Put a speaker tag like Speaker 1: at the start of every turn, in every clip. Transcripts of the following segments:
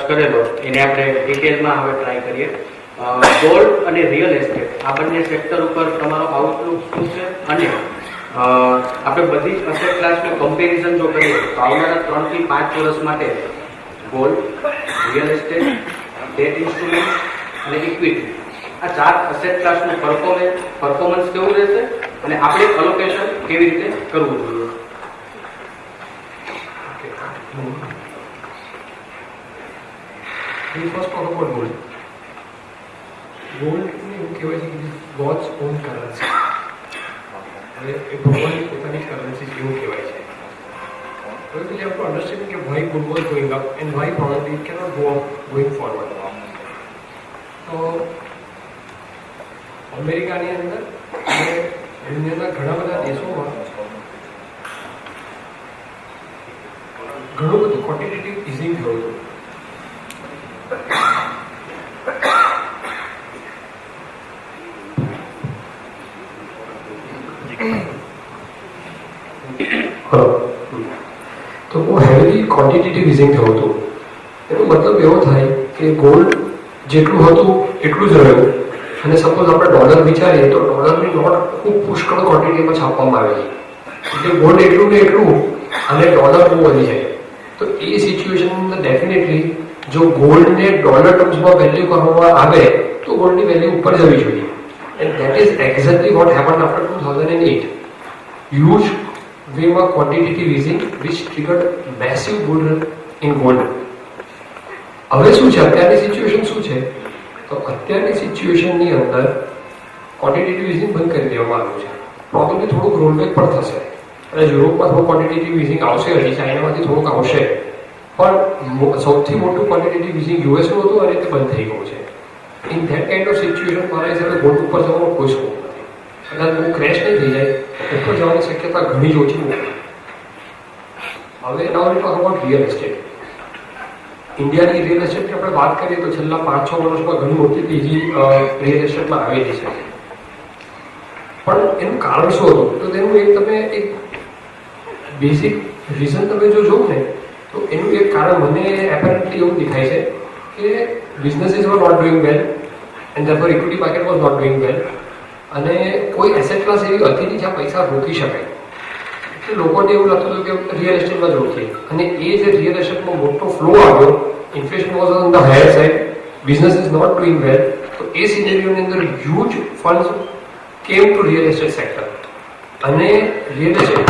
Speaker 1: કરેલો એને આપણે ડિટેલમાં હવે ટ્રાય કરીએ. ગોલ્ડ અને રિયલ એસ્ટેટ આ બંને સેક્ટર ઉપર તમારો આઉટલુક શું છે, અને આપણે બધી જ અસેટ ક્લાસનું કમ્પેરિઝન જો કરીએ તો આવનારા 3 થી 5 વર્ષ માટે gold, real estate, date instrument અને ઇક્વિટી આ 4 અસેટ ક્લાસનું પરફોર્મન્સ કેવું રહેશે અને આપણે અલોકેશન કેવી રીતે કરવું જોઈએ.
Speaker 2: We first talk about gold. Gold એવું કહેવાય છે કે God's own currency. હવે એ ભગવાનની પોતાની currency એવું કહેવાય છે. So we have to understand કે why gold was going up and why probably it cannot go up going forward. તો અમેરિકાની અંદર અને દુનિયાના ઘણા બધા દેશોમાં ઘણું બધું ક્વોન્ટિટેટિવ ઇઝિંગ થયું હતું. તો બહુ હેવી ક્વોન્ટિટેટિવ ઇઝિંગ થયું હતું. એનો મતલબ એવો થાય કે ગોલ્ડ જેટલું હતું એટલું જ રહ્યું, અને સપોઝ આપણે ડોલર વિચારીએ તો ડોલરની નોટ ખૂબ પુષ્કળ ક્વોન્ટિટીમાં છાપવામાં આવેલી, એટલે ગોલ્ડ એટલું ને એટલું અને ડોલર બહુ વધી જાય. તો એ સિચ્યુએશન ડેફિનેટલી જો ગોલ્ડને ડોલર ટર્મ્સમાં વેલ્યુ કરવામાં આવે તો ગોલ્ડની વેલ્યુ ઉપર જવી જોઈએ. And that is exactly what happened after 2008. Huge વેમાં quantitative easing which triggered massive bull run in gold. હવે શું છે, અત્યારની સિચ્યુએશન શું છે, તો અત્યારની સિચ્યુએશનની અંદર ક્વોન્ટિટેટિવ ઇઝિંગ બંધ કરી દેવામાં આવ્યું છે. પ્રોબેબલી થોડુંક રોલબેક પણ થશે અને યુરોપમાં થોડું ક્વોન્ટિટેટિવ ઇઝિંગ આવશે, હજી ચાઇનામાંથી થોડુંક આવશે, પણ સૌથી મોટું ક્વોન્ટિટેટિવ ઇઝિંગ યુએસનું હતું અને તે બંધ થઈ ગયું છે. In that kind of situation મારા હિસાબે ગોલ્ડ ઉપર જવાનો કોઈ સ્કોપ નથી. કદાચ બહુ ક્રેશ નહીં થઈ જાય, ઉપર જવાની શક્યતા ઘણી જ ઓછી નથી. હવે now we talk about real estate. ઇન્ડિયાની રિયલ એસ્ટેટની આપણે વાત કરીએ તો છેલ્લા 5-6 વર્ષમાં ઘણી મોટી તેજી રિયલ એસ્ટેટમાં આવેલી છે. પણ એનું કારણ શું હતું, તો તેનું તમે એક બેઝિક રીઝન તમે જો જોવો ને તો એનું એક કારણ મને એપરન્ટલી એવું દેખાય છે કે businesses were not doing well and therefore equity market was not doing well, અને કોઈ એસેટ ક્લાસ એવી હતી નહીં જ્યાં પૈસા રોકી શકાય. એટલે લોકોને એવું લાગતું હતું કે રિયલ એસ્ટેટમાં જ રોકીએ, અને એ જે રિયલ એસ્ટેટમાં મોટો ફ્લો આવ્યો, inflation was on the higher side, business is not doing well, તો એ સિનેરિયોની અંદર huge funds came to real estate sector. અને રિયલ એસ્ટેટ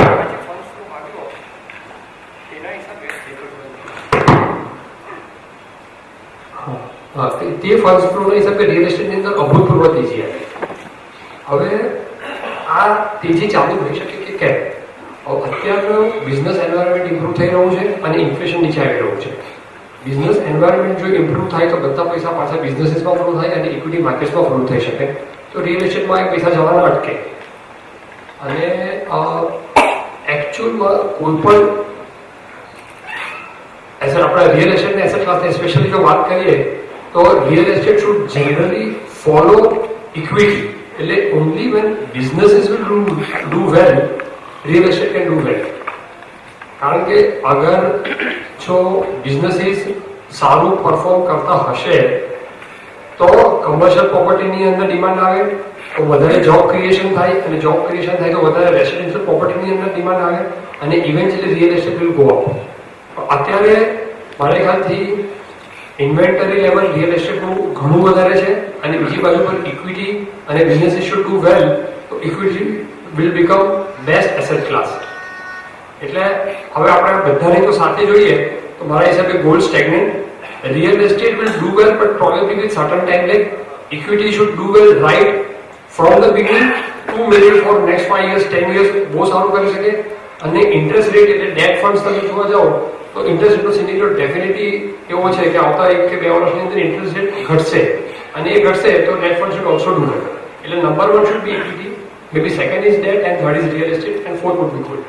Speaker 2: તે ફંડ ફ્લોના હિસાબે રિયલ એસ્ટેટની અંદર અભૂતપૂર્વ તેજી આવી. હવે આ તેજી ચાલુ થઈ શકે કે કેમ? અત્યારનું બિઝનેસ એન્વાયરમેન્ટ ઇમ્પ્રૂવ થઈ રહ્યું છે અને ઇન્ફ્લેશન નીચે આવી રહ્યું છે. બિઝનેસ એન્વાયરમેન્ટ જો ઇમ્પ્રૂવ થાય તો બધા પૈસા પાછા બિઝનેસીસમાં ફ્લો થાય અને ઇક્વિટી માર્કેટ્સમાં ફ્લો થઈ શકે, તો રિયલ એસ્ટેટમાં એ પૈસા જવાના અટકે. અને એકચ્યુઅલમાં કોઈ પણ આપણે રિયલ એસ્ટેટને એસેટ ક્લાસને સ્પેશિયલી જો વાત કરીએ તો real estate should generally follow equity. એટલે only when businesses will do well real estate can do well. કારણ કે અગર જો બિઝનેસીસ સારું પરફોર્મ કરતા હશે તો કમર્શિયલ પ્રોપર્ટીની અંદર ડિમાન્ડ આવે તો વધારે જોબ ક્રિએશન થાય, અને જોબ ક્રિએશન થાય તો વધારે રેસિડેન્શિયલ પ્રોપર્ટીની અંદર ડિમાન્ડ આવે, અને eventually real estate will go up. અત્યારે મારા ખ્યાલથી ઇન્વેન્ટરી લેવલ રિયલ એસ્ટેટનું ઘણું વધારે છે, અને બીજી બાજુ પર ઇક્વિટી અને બિઝનેસીસ શુડ ડુ વેલ, તો equity will become best asset class. એટલે હવે આપણે બધાને તો સાથે જોઈએ તો મારા હિસાબે gold stagnant, real estate will do well but probably with certain time lag, equity should do well right from the beginning to maybe for next 5 years 10 years બહુ સારું કરી શકે. અને ઇન્ટરેસ્ટ રેટ એટલે ડેટ ફંડ્સ તમે જોવા જાઓ તો ઇન્ટરેસ્ટ રેટનો સિનેરિયો ડેફિનેટલી એવો છે કે આવતા 1 કે 2 વર્ષની અંદર ઇન્ટરેસ્ટ રેટ ઘટશે, અને એ ઘટશે તો debt fund should also do well. એટલે number 1 should be equity, maybe second is debt and third is real estate and fourth would be gold.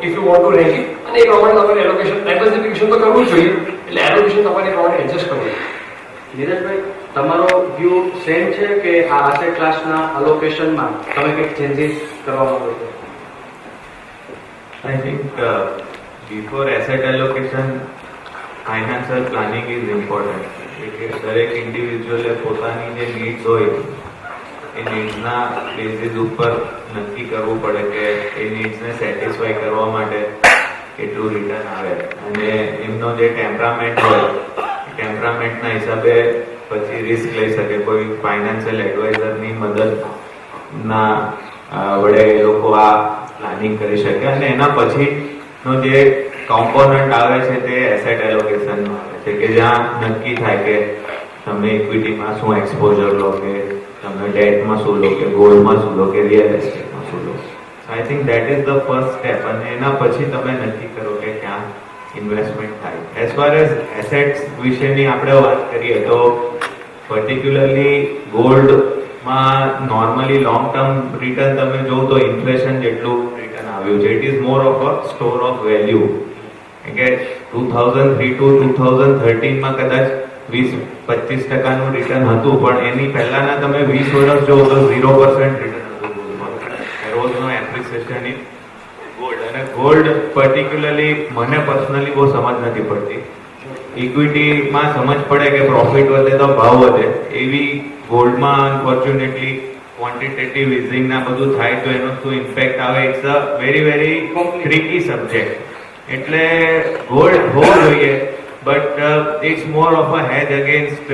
Speaker 2: If you want to rank it, અને એ પ્રમાણે તમારે એલોકેશન ડાયવર્સિફિકેશન તો કરવું જ જોઈએ, એટલે એલોકેશન તમારે એ પ્રમાણે એડજસ્ટ કરવું.
Speaker 1: નીરજભાઈ, તમારો વ્યૂ સેમ છે કે આ એસેટ ક્લાસના અલોકેશનમાં તમે કંઈક ચેન્જીસ કરવા માંગો છો?
Speaker 3: I think before asset allocation, financial planning is important. દરેક ઇન્ડિવિજ્યુઅલે પોતાની જે નીડ્સ હોય એ નીડ્સના બેઝિસ ઉપર નક્કી કરવું પડે કે એ નીડ્સને સેટિસ્ફાય કરવા માટે કેટલું રિટર્ન આવે, અને એમનો જે ટેમ્પરામેન્ટ હોય ટેમ્પરામેન્ટના હિસાબે પછી રિસ્ક લઈ શકે. કોઈ ફાઇનાન્શિયલ એડવાઇઝરની મદદના વડે એ લોકો આ પ્લાનિંગ કરી શકે. અને એના પછીનો જે કોમ્પોનન્ટ આવે છે તે એસેટ એલોકેશનમાં આવે છે, કે જ્યાં નક્કી થાય કે તમે ઇક્વિટીમાં શું એક્સપોઝર લો, કે તમે ડેટમાં શું લો, કે ગોલ્ડમાં શું લો, કે રિયલ એસ્ટેટમાં શું લો. I think that is the first step, અને એના પછી તમે નક્કી કરો કે ક્યાં ઇન્વેસ્ટમેન્ટ થાય. એઝ ફાર એઝ એસેટ્સ વિશેની આપણે વાત કરીએ તો પર્ટિક્યુલરલી ગોલ્ડમાં નોર્મલી લોંગ ટર્મ રિટર્ન તમે જો તો ઇન્ફ્લેશન જેટલું રિટર્ન આવ્યું છે. It is more of a store of value. કે 2003 to 2013માં કદાચ 20-25% રિટર્ન હતું, પણ એની પહેલાના તમે 20 વર્ષ જો તો 0% રિટર્ન હતું ગોલ્ડમાં. રોજનો એપ્રિસિએશન ઇન ગોલ્ડ. અને ગોલ્ડ પર્ટિક્યુલરલી મને પર્સનલી બહુ સમજ નથી પડતી. ઇક્વિટીમાં સમજ પડે કે પ્રોફિટ વધે તો ભાવ વધે, એવી ગોલ્ડમાં અનફોર્ચ્યુનેટલી ક્વોન્ટિટેટિવ ઇઝિંગ ના બધું થાય તો એનો શું ઇમ્પેક્ટ આવે, it's a very tricky subject. એટલે ગોલ્ડ હોવું જોઈએ, but it's more of a hedge against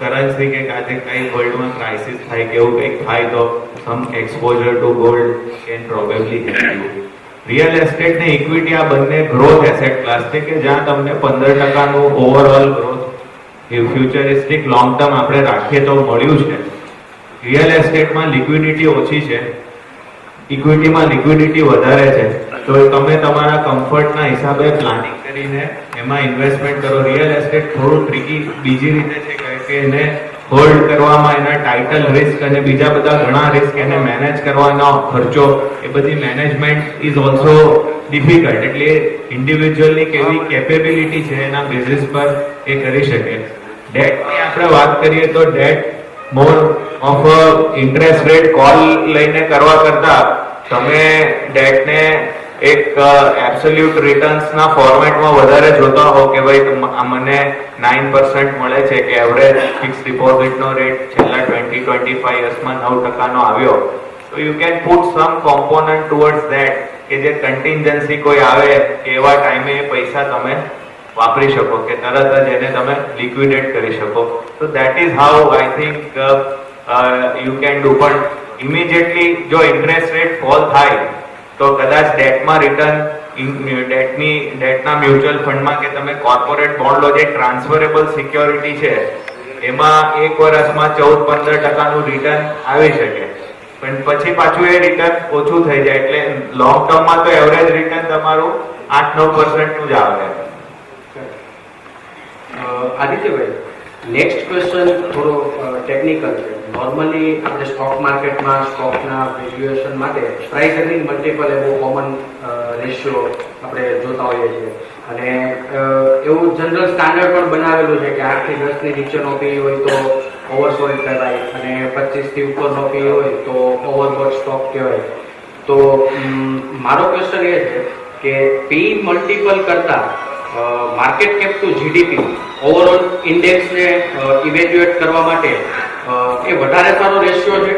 Speaker 3: currency, કે કાજે કઈ વર્લ્ડમાં ક્રાઇસિસ થાય કે એવું કંઈક થાય તો some exposure to gold can probably help you. Real estate ને ઇક્વિટી આ બંને ગ્રોથ એસેટ ક્લાસ છે, કે જ્યાં તમને 15%નું overall growth futuristic long term આપણે રાખીએ તો મળ્યું છે. રિયલ એસ્ટેટમાં લિક્વિડિટી ઓછી છે, ઇક્વિટીમાં લિક્વિડિટી વધારે છે. તો તમે તમારા કમ્ફર્ટના હિસાબે પ્લાનિંગ કરીને એમાં ઇન્વેસ્ટમેન્ટ કરો. રિયલ એસ્ટેટ થોડું ટ્રિકી બીજી રીતે છે કે એને હોલ્ડ કરવામાં એના ટાઇટલ રિસ્ક અને બીજા બધા ઘણા રિસ્ક, એને મેનેજ કરવાનો ખર્ચો, એ બધી મેનેજમેન્ટ ઇઝ ઓલ્સો ડિફિકલ્ટ. એટલે ઇન્ડિવિજ્યુઅલની કેવી કેપેબિલિટી છે એના બેઝિસ પર એ કરી શકે. ડેટની આપણે વાત કરીએ તો date more of interest rate call લઈને કરવા કરતા તમે ડેટને એક એબ્સોલ્યુટ રિટર્ન્સના ફોર્મેટમાં વધારે જોતા હો કે ભાઈ મને 9% મળે છે, કે એવરેજ ફિક્સ ડિપોઝિટનો રેટ છેલ્લા 20-25 યર્સમાં 9%નો આવ્યો, તો you can put sum component towards that, કે જે કન્ટિન્જન્સી કોઈ આવે એવા ટાઈમે એ પૈસા તમે વાપરી શકો, કે તરત જ એને તમે લિક્વિડેટ કરી શકો. તો that is how I think you can do. પણ ઇમિડિયેટલી જો ઇન્ટરેસ્ટ રેટ ફોલ થાય તો કદાચ ડેટમાં રિટર્ન, ડેટના મ્યુચ્યુઅલ ફંડમાં કે તમે કોર્પોરેટ બોન્ડ લો, જે ટ્રાન્સફરેબલ સિક્યોરિટી છે, એમાં એક વર્ષમાં 14-15%નું રિટર્ન આવી શકે, પણ પછી પાછું એ રિટર્ન ઓછું થઈ જાય. એટલે લોંગ ટર્મમાં તો એવરેજ રિટર્ન તમારું 8-9%નું જ આવે.
Speaker 1: આદિત્યભાઈ, નેક્સ્ટ ક્વેશ્ચન થોડો ટેકનિકલ છે. નોર્મલી આપણે સ્ટોક માર્કેટમાં સ્ટોકના વેલ્યુએશન માટે પ્રાઇસ અર્નિંગ મલ્ટિપલ એવો કોમન રેશિયો આપણે જોતા હોઈએ છીએ, અને એવું જનરલ સ્ટાન્ડર્ડ પણ બનાવેલું છે કે 8 થી 10 ની નીચેનો પી હોય તો ઓવરસોલ્ડ કહેવાય, અને 25 થી ઉપરનો પી હોય તો ઓવરબોટ સ્ટોક કહેવાય. તો મારો ક્વેશ્ચન એ છે કે પી મલ્ટિપલ કરતા market cap to GDP overall ઇન્ડેક્સને ઇવેલ્યુએટ કરવા માટે એ વધારે સારો રેશિયો છે,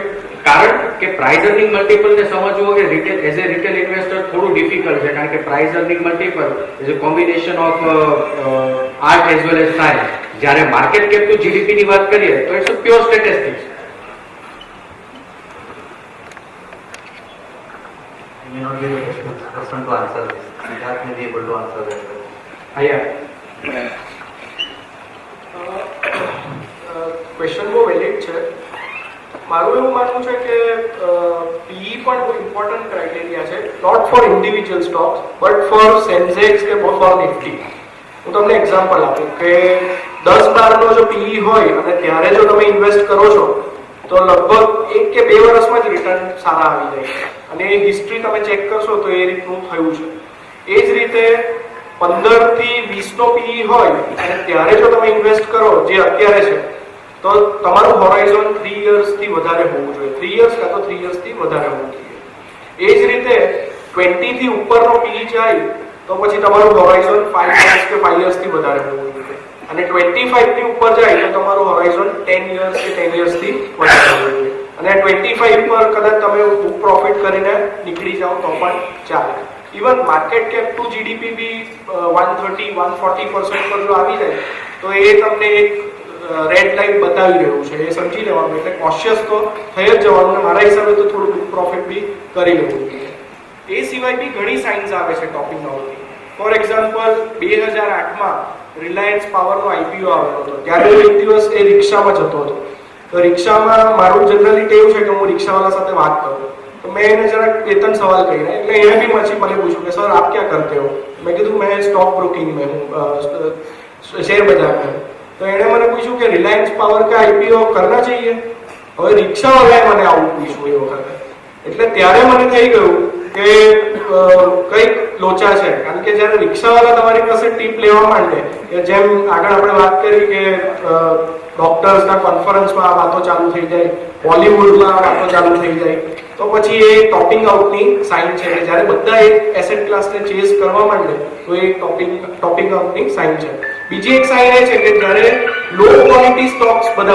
Speaker 1: કારણ કે પ્રાઇસ અર્નિંગ મલ્ટિપલને સમજવું કે retail as a retail investor થોડું ડિફિકલ્ટ છે, કારણ કે price earning multiple is a combination of art as well as science. જ્યારે માર્કેટ કેપ ટુ જીડીપી ની વાત કરીએ તો it's a pure statistics.
Speaker 4: I may not be the best person to answer this. Siddharth may be able to answer that.
Speaker 5: Question બહુ valid છે. મારું એવું માનવું છે કે પીઈ પણ બહુ ઇમ્પોર્ટન્ટ ક્રાઇટેરિયા છે, not for individual stocks but for Sensex કે ફોર નિફ્ટી. હું તમને એક્ઝામ્પલ આપું કે 10-12નો જો પીઈ હોય અને ત્યારે જો તમે ઇન્વેસ્ટ કરો છો તો લગભગ 1 કે 2 વર્ષમાં જ રિટર્ન સારા આવી જાય છે, અને એ હિસ્ટ્રી તમે ચેક કરશો તો એ રીતનું થયું છે. એ જ રીતે 15 થી 20નો પીઈ હોય અને ત્યારે જો તમે ઇન્વેસ્ટ કરો જે અત્યારે છે, તો તમારું હોરાઇઝન 3 યર્સથી વધારે હોવું જોઈએ, 3 યર્સ કાં તો 3 યર્સથી વધારે હોવું જોઈએ. એ જ રીતે 20 થી ઉપરનો પીઈ જાય તો પછી તમારું હોરાઇઝન 5 years કે 5 years થી વધારે હોવું જોઈએ. અને 25 ની ઉપર જાય તો તમારું હોરાઇઝન 10 years કે 10 years થી વધારે હોવું જોઈએ. અને 25 પર કદાચ તમે બુક પ્રોફિટ કરીને નીકળી જાઓ તો પણ ચાલે. Even market cap to GDP be 130-140% પર જો આવી જાય તો એ તમને એક રેડ લાઇન બતાવી રહ્યું છે, એ સમજી લેવાનું. એટલે કોશિયસ તો થઈ જ જવાનું, અને મારા હિસાબે તો થોડું બુક પ્રોફિટ બી કરી લેવું જોઈએ. એ સિવાય બી ઘણી સાઇન્સ આવે છે ટોપિંગ આઉટની. ફોર એક્ઝામ્પલ 2008માં રિલાયન્સ પાવરનો આઈપીઓ આવેલો હતો. ત્યારે હું એક દિવસ એ રિક્ષામાં જતો હતો. તો રિક્ષામાં મારું જનરલી ટેવ છે કે હું રિક્ષાવાળા સાથે વાત કરું. તો મેં એને જરાક 2-3 સવાલ કર્યા. એટલે એને બી પછી મને પૂછ્યું કે સર આપ ક્યાં કરતે હો? મેં કીધું મેં સ્ટોક બ્રોકિંગ में हूँ, शेयर बाजार में. तो एने मैंने पूछू कि रिलायंस पावर का आईपीओ करना चाहिए. હવે રિક્ષાવાળાએ મને આવું પૂછ્યું એ વખતે. એટલે ત્યારે મને થઈ ગયું કે કંઈક લોચા છે. કારણ કે જ્યારે રિક્ષાવાળા તમારી પાસે ટીપ લેવા માંડે, કે જેમ આગળ આપણે વાત કરી કે ડોક્ટર્સના કોન્ફરન્સમાં આ વાતો ચાલુ થઈ જાય, બોલિવૂડમાં આ વાતો ચાલુ થઈ જાય, તો પછી એ ટોપિંગ આઉટની સાઇન છે. કે જ્યારે બધા એક એસેટ ક્લાસને ચેઝ કરવા માંડે તો એ ટોપિંગ આઉટની સાઇન છે. બીજી એક સાઇન એ છે કે જ્યારે લો ક્વોલિટી સ્ટોક્સ બધા